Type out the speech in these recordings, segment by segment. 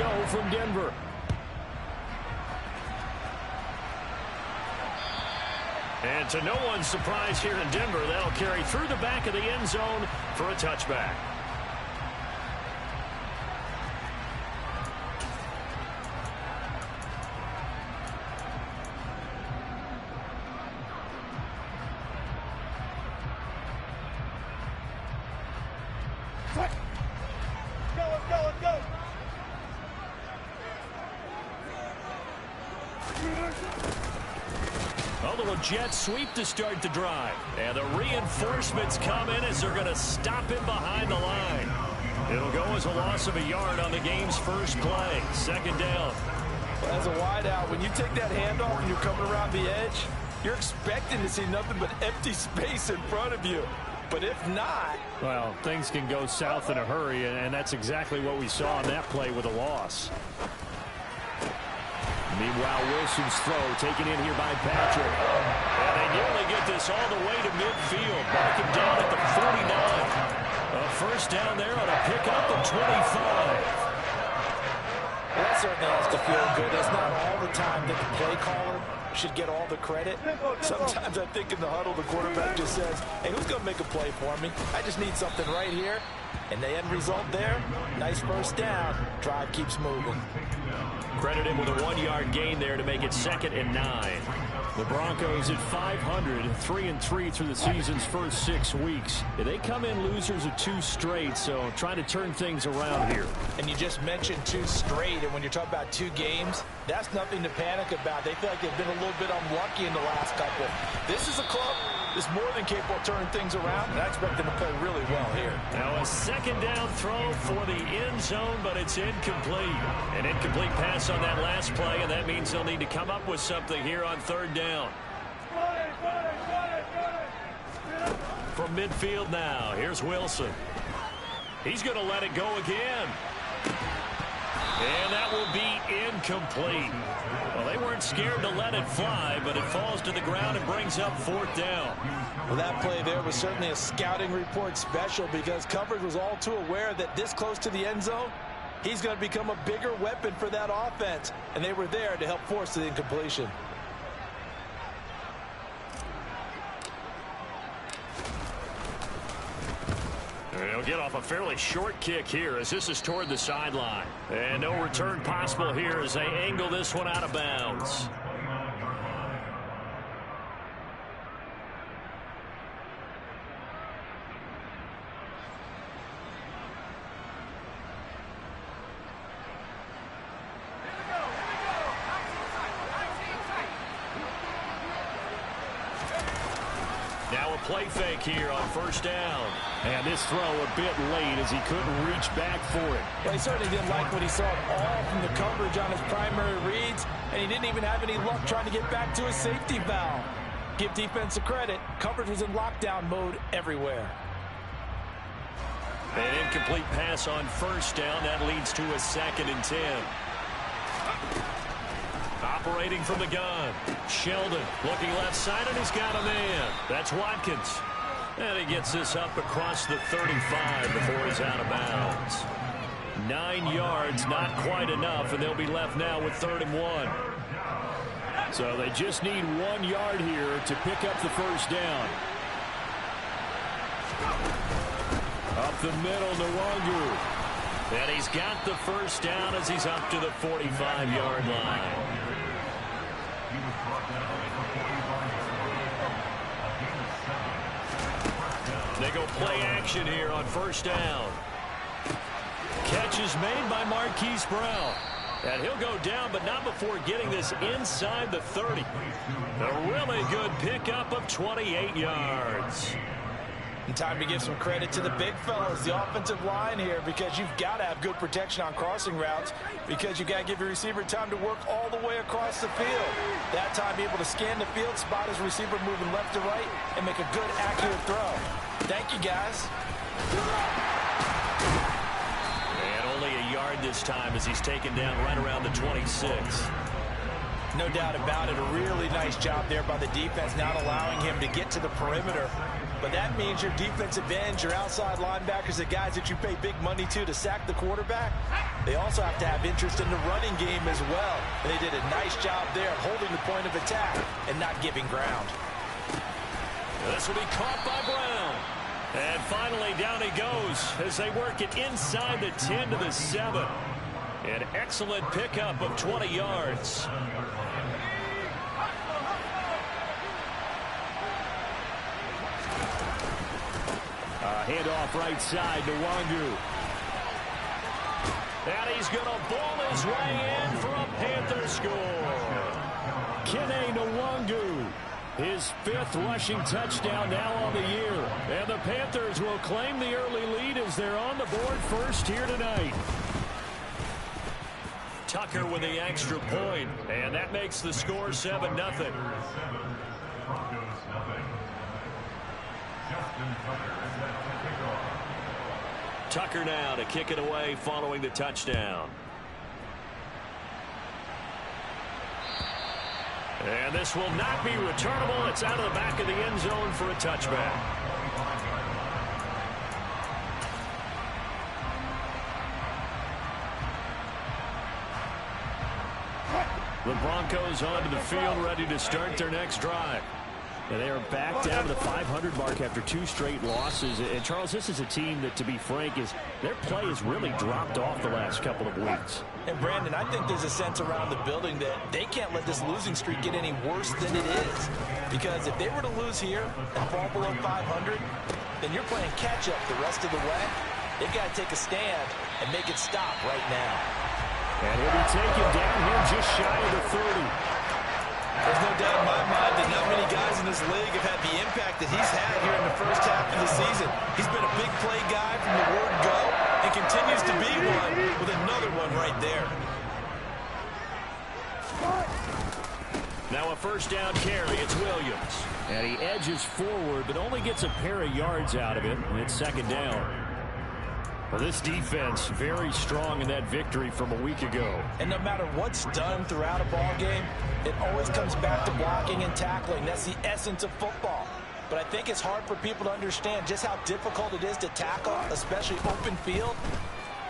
go from Denver. And to no one's surprise here in Denver, that'll carry through the back of the end zone for a touchback. Jet sweep to start the drive. And the reinforcements come in as they're going to stop him behind the line. It'll go as a loss of a yard on the game's first play. Second down. Well, as a wideout, when you take that handoff and you're coming around the edge, you're expecting to see nothing but empty space in front of you. But if not... well, things can go south in a hurry, and that's exactly what we saw on that play with a loss. Meanwhile, Wilson's throw taken in here by Patrick. And they nearly get this all the way to midfield. Mark him down at the 49. A first down there on a pickup of 25. Well, that certainly has to feel good. That's not all the time that the play caller should get all the credit. Sometimes I think in the huddle, the quarterback just says, hey, who's going to make a play for me? I just need something right here. And the end result there, nice first down. Drive keeps moving. Credit him with a 1-yard gain there to make it 2nd and 9. The Broncos at 500, 3-3 through the season's first 6 weeks. They come in losers of 2 straight, so trying to turn things around here. And you just mentioned 2 straight, and when you're talking about 2 games, that's nothing to panic about. They feel like they've been a little bit unlucky in the last couple. This is a club that's more than capable of turning things around, and I expect them to play really well here. Now a second down throw for the end zone, but it's incomplete. An incomplete pass on that last play, and that means they'll need to come up with something here on 3rd down. From midfield now, here's Wilson. He's going to let it go again. And that will be incomplete. Well, they weren't scared to let it fly, but it falls to the ground and brings up 4th down. Well, that play there was certainly a scouting report special because coverage was all too aware that this close to the end zone, he's going to become a bigger weapon for that offense, and they were there to help force the incompletion. They'll get off a fairly short kick here as this is toward the sideline. And no return possible here as they angle this one out of bounds. Now a play fake here on 1st down. And this throw a bit late as he couldn't reach back for it. Well, he certainly didn't like what he saw all from the coverage on his primary reads, and he didn't even have any luck trying to get back to his safety valve. Give defense a credit. Coverage was in lockdown mode everywhere. An incomplete pass on 1st down. That leads to a 2nd and 10. Operating from the gun. Sheldon looking left side, and he's got a man. That's Watkins. And he gets this up across the 35 before he's out of bounds. 9 yards, not quite enough, and they'll be left now with 3rd and 1. So they just need 1 yard here to pick up the first down. Up the middle, Nwangu. And he's got the first down as he's up to the 45-yard line. They go play action here on 1st down. Catch is made by Marquise Brown. And he'll go down, but not before getting this inside the 30. A really good pickup of 28 yards. And time to give some credit to the big fellas, the offensive line here, because you've got to have good protection on crossing routes because you've got to give your receiver time to work all the way across the field. That time, be able to scan the field, spot his receiver moving left to right, and make a good, accurate throw. Thank you, guys. And only a yard this time as he's taken down right around the 26. No doubt about it. A really nice job there by the defense, not allowing him to get to the perimeter. But that means your defensive ends, your outside linebackers, the guys that you pay big money to sack the quarterback, they also have to have interest in the running game as well. And they did a nice job there of holding the point of attack and not giving ground. This will be caught by Brown. And finally, down he goes as they work it inside the 10 to the 7. An excellent pickup of 20 yards. Handoff right side to Nwangwu. And he's going to ball his way in for a Panther score. Kene Nwangwu, his 5th rushing touchdown now on the year. And the Panthers will claim the early lead as they're on the board first here tonight. Tucker with the extra point, and that makes the score 7-0. Tucker now to kick it away following the touchdown. And this will not be returnable. It's out of the back of the end zone for a touchback. The Broncos onto the field, ready to start their next drive. And they are back down to the 500 mark after 2 straight losses. And, Charles, this is a team that, to be frank, their play has really dropped off the last couple of weeks. And, Brandon, I think there's a sense around the building that they can't let this losing streak get any worse than it is. Because if they were to lose here and fall below 500, then you're playing catch-up the rest of the way. They've got to take a stand and make it stop right now. And he'll be taken down here just shy of the 30. There's no doubt in my mind that not many guys in this league have had the impact that he's had here in the first half of the season. He's been a big play guy from the word go and continues to be one with another one right there. Now a first down carry. It's Williams. And he edges forward, but only gets a pair of yards out of it, and it's 2nd down. Well, this defense very strong in that victory from a week ago. And no matter what's done throughout a ball game, it always comes back to blocking and tackling. That's the essence of football. But I think it's hard for people to understand just how difficult it is to tackle, especially open field.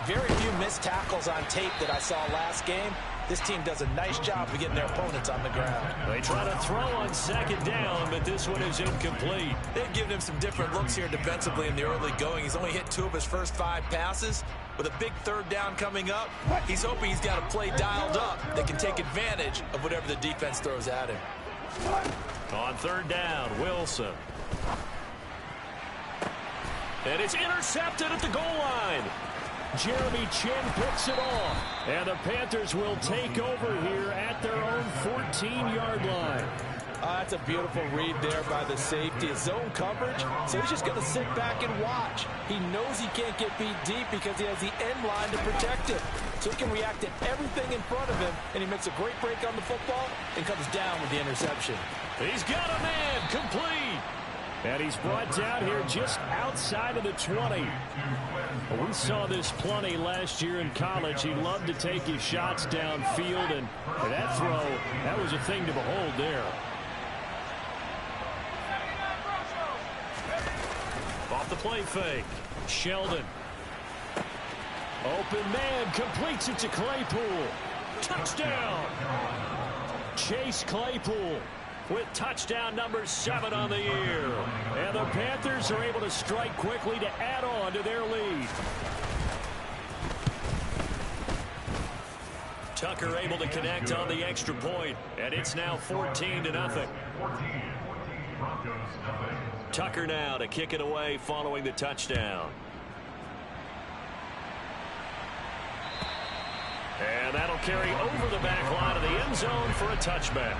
Very few missed tackles on tape that I saw last game. This team does a nice job of getting their opponents on the ground. They try to throw on 2nd down, but this one is incomplete. They've given him some different looks here defensively in the early going. He's only hit 2 of his first 5 passes. With a big 3rd down coming up, he's hoping he's got a play dialed up that can take advantage of whatever the defense throws at him. On 3rd down, Wilson. And it's intercepted at the goal line. Jeremy Chinn picks it off. And the Panthers will take over here at their own 14-yard line. That's a beautiful read there by the safety. It's zone coverage, so he's just going to sit back and watch. He knows he can't get beat deep because he has the end line to protect him. So he can react to everything in front of him, and he makes a great break on the football and comes down with the interception. He's got a man, complete. And he's brought down here just outside of the 20. Well, we saw this plenty last year in college. He loved to take his shots downfield, and that throw, that was a thing to behold there. Off the play fake. Sheldon. Open man, completes it to Claypool. Touchdown! Chase Claypool with touchdown number 7 on the year. And the Panthers are able to strike quickly to add on to their lead. Tucker able to connect on the extra point, and it's now 14-0. Tucker now to kick it away following the touchdown. And that'll carry over the back line of the end zone for a touchback.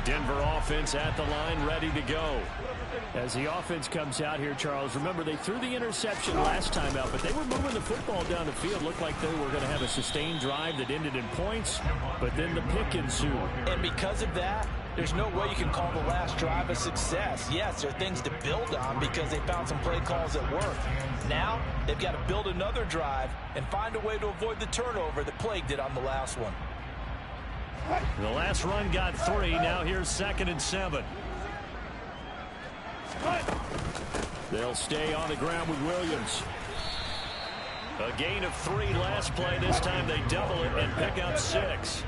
Denver offense at the line, ready to go. As the offense comes out here, Charles, remember they threw the interception last time out, but they were moving the football down the field. Looked like they were going to have a sustained drive that ended in points, but then the pick ensued. And because of that, there's no way you can call the last drive a success. Yes, there are things to build on because they found some play calls that work. Now, they've got to build another drive and find a way to avoid the turnover that plagued it on the last one. The last run got 3. Now here's 2nd and 7. They'll stay on the ground with Williams. A gain of 3 last play. This time they double it and pick up 6.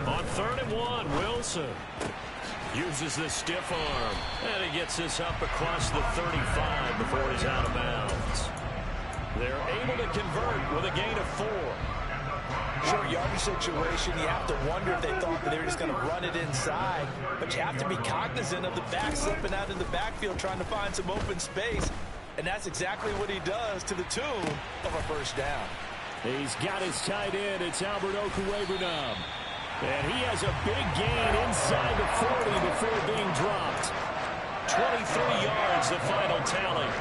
On 3rd and 1, Wilson uses the stiff arm. And he gets this up across the 35 before he's out of bounds. They're able to convert with a gain of 4. Short yardage situation, you have to wonder if they thought that they were just going to run it inside. But you have to be cognizant of the back slipping out in the backfield trying to find some open space. And that's exactly what he does to the tune of a first down. He's got his tight end. It's Albert Okwuegbunam. And he has a big gain inside the 40 before being dropped. 23 yards, the final tally.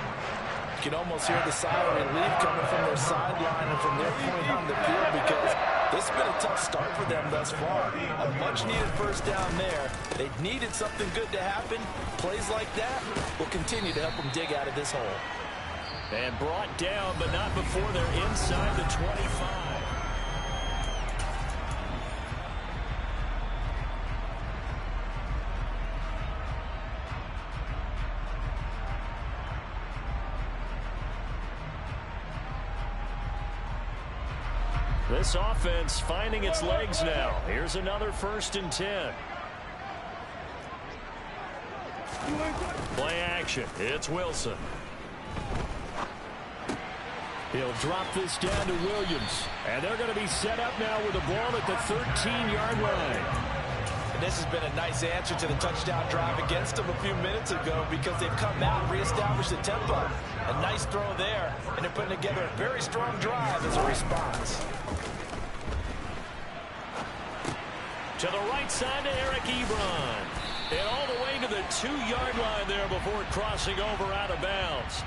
You can almost hear the sigh of relief coming from their sideline and from their point on the field because this has been a tough start for them thus far. A much-needed first down there. They needed something good to happen. Plays like that will continue to help them dig out of this hole. And brought down, but not before they're inside the 25. This offense finding its legs now. Here's another 1st and 10. Play action. It's Wilson. He'll drop this down to Williams. And they're going to be set up now with the ball at the 13-yard line. And this has been a nice answer to the touchdown drive against them a few minutes ago because they've come out and reestablished the tempo. A nice throw there, and they're putting together a very strong drive as a response. To the right side to Eric Ebron. And all the way to the 2-yard line there before crossing over out of bounds.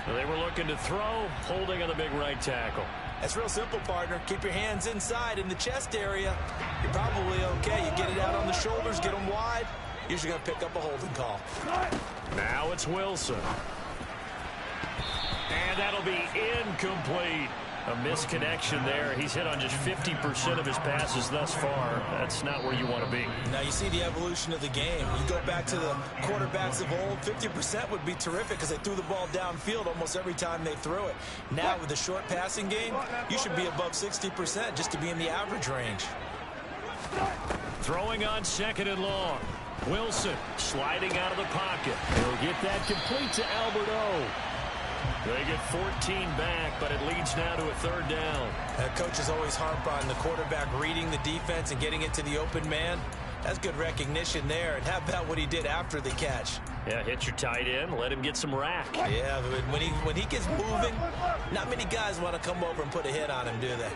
They were looking to throw, holding on the big right tackle. That's real simple, partner. Keep your hands inside in the chest area. You're probably okay. You get it out on the shoulders, get them wide. Usually going to pick up a holding call. Now it's Wilson. And that'll be incomplete. A misconnection there. He's hit on just 50% of his passes thus far. That's not where you want to be. Now you see the evolution of the game. You go back to the quarterbacks of old, 50% would be terrific because they threw the ball downfield almost every time they threw it. Now with the short passing game, you should be above 60% just to be in the average range. Throwing on 2nd and long. Wilson sliding out of the pocket. He'll get that complete to Albert O. They get 14 back, but it leads now to a 3rd down. Coaches always harp on the quarterback reading the defense and getting it to the open man. That's good recognition there. And how about what he did after the catch? Yeah, hit your tight end, let him get some rack. Yeah, but when he gets moving, not many guys want to come over and put a hit on him, do they?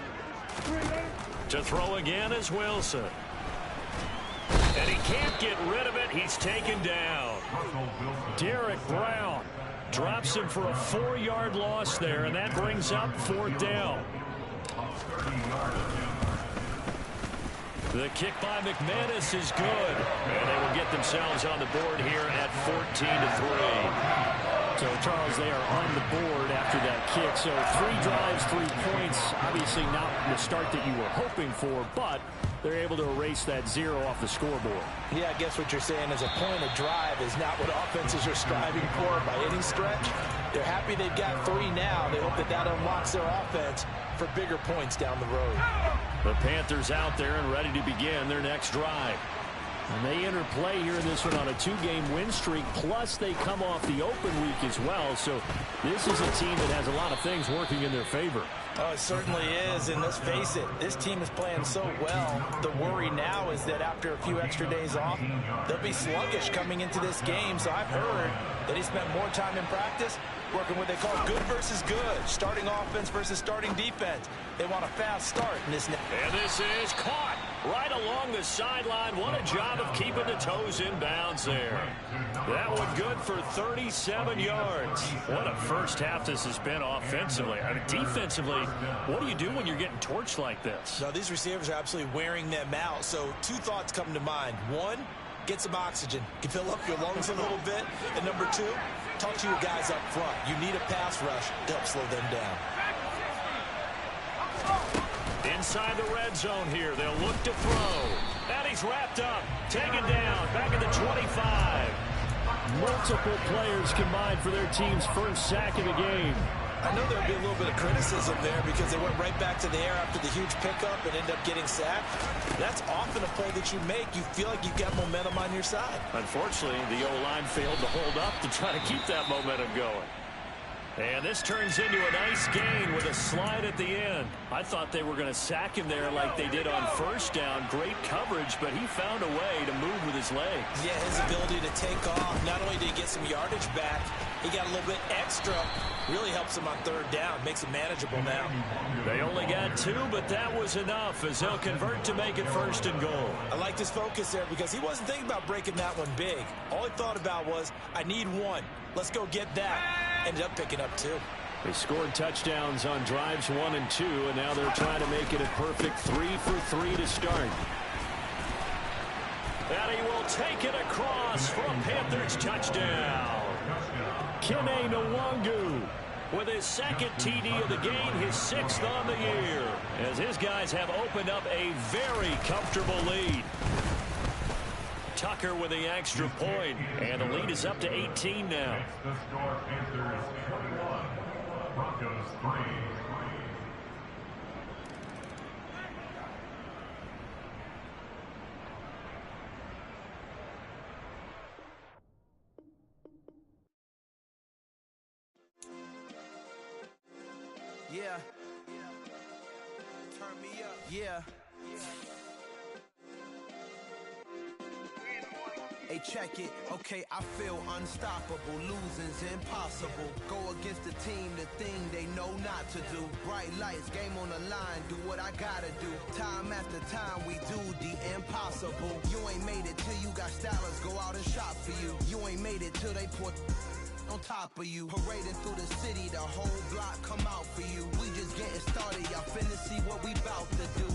To throw again is Wilson. And he can't get rid of it. He's taken down. Derek Brown drops him for a 4-yard loss there, and that brings up 4th down. The kick by McManus is good, and they will get themselves on the board here at 14-3. So, Charles, they are on the board after that kick. So 3 drives, 3 points. Obviously not the start that you were hoping for, but they're able to erase that 0 off the scoreboard. Yeah, I guess what you're saying is a point of drive is not what offenses are striving for by any stretch. They're happy they've got 3 now. They hope that that unlocks their offense for bigger points down the road. The Panthers out there and ready to begin their next drive. And they enter play here in this one on a 2-game win streak, plus they come off the open week as well. So this is a team that has a lot of things working in their favor. Oh, it certainly is, and let's face it, this team is playing so well. The worry now is that after a few extra days off, they'll be sluggish coming into this game. So I've heard Then he spent more time in practice working what they call good versus good, starting offense versus starting defense. They want a fast start in this. And this is caught right along the sideline. What a job of keeping the toes in bounds there. That one good for 37 yards. What a first half this has been offensively. I mean, defensively, what do you do when you're getting torched like this? No, these receivers are absolutely wearing them out. So two thoughts come to mind. One, get some oxygen. You fill up your lungs a little bit. And number two, talk to your guys up front. You need a pass rush to help slow them down. Inside the red zone here, they'll look to throw. And he's wrapped up, taken down, back at the 25. Multiple players combined for their team's first sack of the game. I know there'll be a little bit of criticism there because they went right back to the air after the huge pickup and ended up getting sacked. That's often a play that you make. You feel like you've got momentum on your side. Unfortunately, the O-line failed to hold up to try to keep that momentum going. And this turns into a nice gain with a slide at the end. I thought they were going to sack him there like they did on first down. Great coverage, but he found a way to move with his legs. Yeah, his ability to take off. Not only did he get some yardage back, he got a little bit extra. Really helps him on third down. Makes it manageable now. They only got two, but that was enough as they'll convert to make it 1st and goal. I liked his focus there because he wasn't thinking about breaking that one big. All he thought about was, I need one. Let's go get that. Ended up picking up two. They scored touchdowns on drives 1 and 2, and now they're trying to make it a perfect 3 for 3 to start. And he will take it across for a Panthers touchdown. Kene Nwangu with his second TD of the game, his 6th on the year, as his guys have opened up a very comfortable lead. Tucker with the extra point, and the lead is up to 18 now. The score, Panthers 21, Broncos 3. Yeah. Turn me up. Yeah. Hey, check it. Okay, I feel unstoppable. Losing's impossible. Go against the team, the thing they know not to do. Bright lights, game on the line. Do what I gotta do. Time after time, we do the impossible. You ain't made it till you got stylers go out and shop for you. You ain't made it till they put on top of you. Parading through the city, the whole block come out for you. We just getting started, y'all finna see what we bout to do.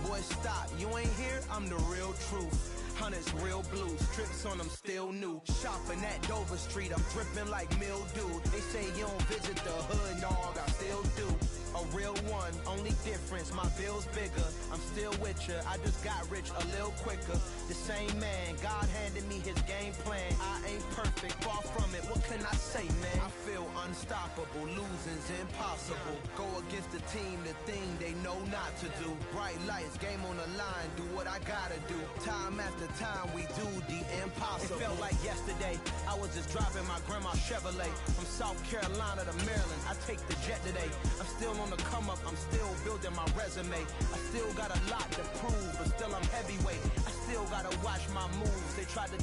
Boy, stop, you ain't here, I'm the real truth. Hunters, real blues, trips on them still new. Shopping at Dover Street, I'm dripping like mildew. They say you don't visit the hood, dog, I still do. A real one, only difference, my bill's bigger. I'm still with ya, I just got rich a little quicker. The same man, God handed me his game plan. I ain't perfect, far from it, what can I say, man? I feel unstoppable, losing's impossible. Go against the team, the thing they know not to do. Bright lights, game on the line, do what I gotta do. Time after time, we do the impossible. It felt like yesterday, I was just driving my grandma's Chevrolet. From South Carolina to Maryland, I take the jet today. I'm still on the come up, I'm still building my resume. I still got a lot to prove, but still I'm heavyweight. I still gotta watch my moves. They tried to